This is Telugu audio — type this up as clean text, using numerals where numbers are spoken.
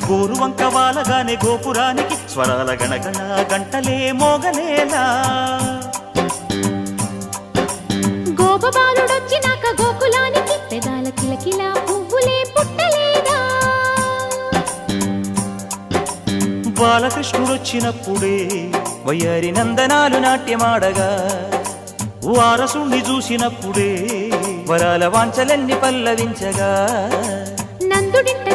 గోరువంక వాలగానే గోపురానికి స్వరాల గణగణ గంటలే మోగలేలా గోపబాలుడొచ్చినాక గోకులానికి పెదాల కిలకిల పువ్వులే పుట్టలేదా బాలకృష్ణుడొచ్చినప్పుడే వయ్యారి నందనాలు నాట్యమాడగా వారసుణ్ణి చూసినప్పుడే వరాల వాంఛలన్నీ పల్లవించగా నందుడింట